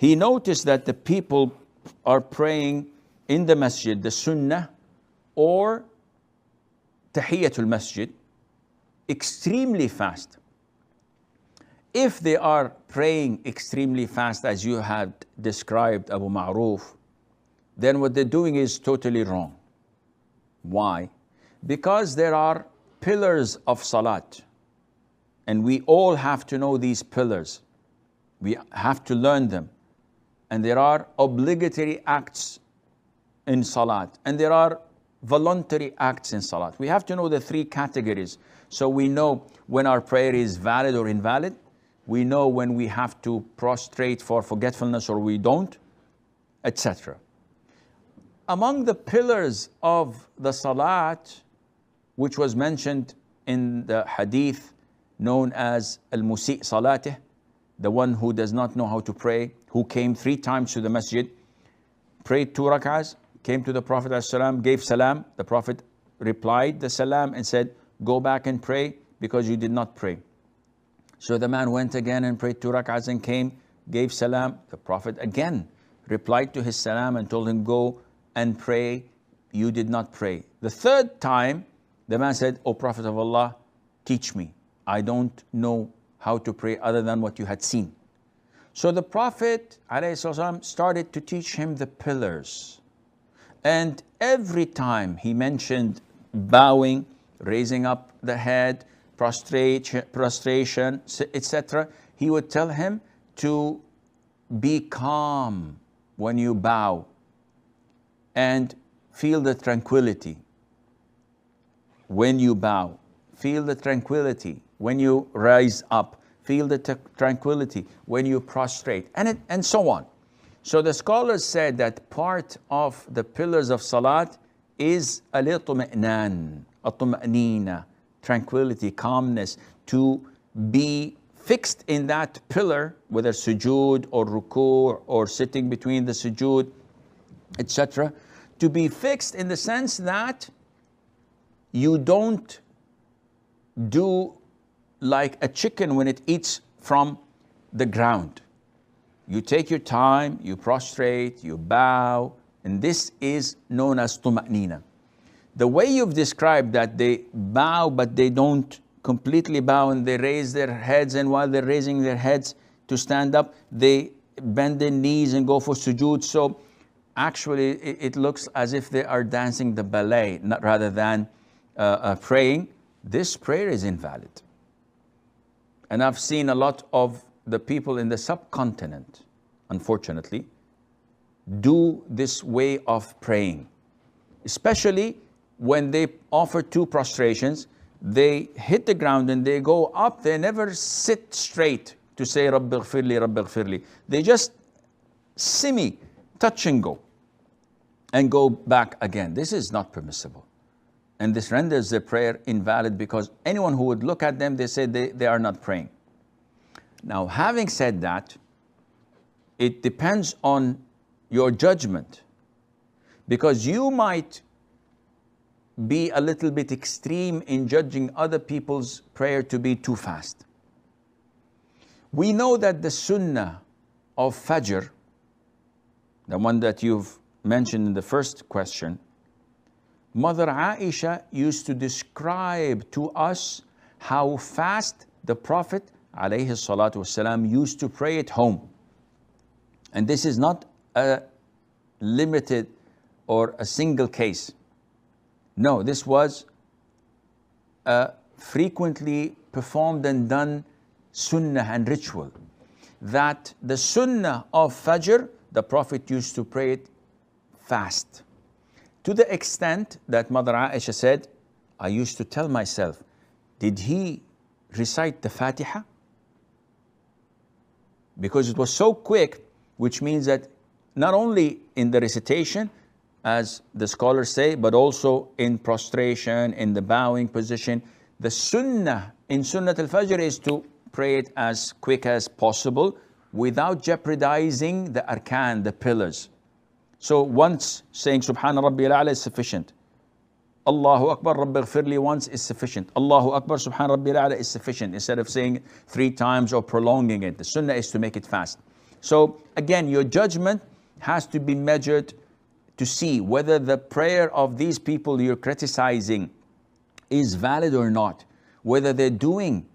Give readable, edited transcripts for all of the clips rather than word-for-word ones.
he noticed that the people are praying in the masjid, the sunnah or tahiyyatul masjid, extremely fast. If they are praying extremely fast as you had described, Abu Ma'ruf, then what they're doing is totally wrong. Why? Because there are pillars of salat, and we all have to know these pillars. We have to learn them. And there are obligatory acts in salat, and there are voluntary acts in salat. We have to know the three categories, so we know when our prayer is valid or invalid. We know when we have to prostrate for forgetfulness or we don't, etc. Among the pillars of the salat, which was mentioned in the hadith known as al-musi' salatih, the one who does not know how to pray, who came 3 times to the masjid, prayed 2 rak'ahs, came to the Prophet ﷺ, gave salam. The Prophet replied the salam and said, go back and pray because you did not pray. So the man went again and prayed 2 rak'ahs and came, gave salam. The Prophet again replied to his salam and told him, go and pray, you did not pray. The 3rd time, the man said, O Prophet of Allah, teach me. I don't know how to pray other than what you had seen. So the Prophet ﷺ started to teach him the pillars. And every time he mentioned bowing, raising up the head, prostration, etc., he would tell him to be calm when you bow and feel the tranquility when you bow. Feel the tranquility when you rise up. Feel the tranquility when you prostrate, and so on. So the scholars said that part of the pillars of salat is Tuma'ninah, tranquility, calmness, to be fixed in that pillar, whether sujood or ruku or sitting between the sujood, etc. To be fixed in the sense that you don't do like a chicken when it eats from the ground. You take your time, you prostrate, you bow, and this is known as Tumaninah. The way you've described that they bow but they don't completely bow and they raise their heads, and while they're raising their heads to stand up, they bend their knees and go for sujood. So actually it looks as if they are dancing the ballet rather than praying. This prayer is invalid. And I've seen a lot of the people in the subcontinent, unfortunately, do this way of praying. Especially when they offer 2 prostrations, they hit the ground and they go up, they never sit straight to say Rabbi ghfirli, Rabbi ghfirli. They just semi, touch and go back again. This is not permissible. And this renders their prayer invalid, because anyone who would look at them, they say they are not praying. Now, having said that, it depends on your judgment, because you might be a little bit extreme in judging other people's prayer to be too fast. We know that the sunnah of Fajr, the one that you've mentioned in the first question, Mother Aisha used to describe to us how fast the Prophet ﷺ used to pray at home. And this is not a limited or a single case. No, this was a frequently performed and done sunnah and ritual. That the sunnah of Fajr, the Prophet used to pray it fast. To the extent that Mother Aisha said, I used to tell myself, did he recite the Fatiha? Because it was so quick, which means that not only in the recitation, as the scholars say, but also in prostration, in the bowing position. The sunnah in Sunnat al-Fajr is to pray it as quick as possible without jeopardizing the Arkaan, the pillars. So once saying Subhana Rabbi al-A'la is sufficient. Allahu Akbar, Rabbi ghfirli once is sufficient. Allahu Akbar, Subhana Rabbi al-A'la is sufficient, instead of saying 3 times or prolonging it. The sunnah is to make it fast. So again, your judgment has to be measured to see whether the prayer of these people you're criticizing is valid or not, whether they're doing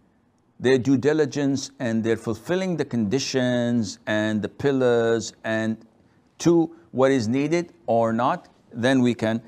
their due diligence and they're fulfilling the conditions and the pillars and to what is needed or not. Then we can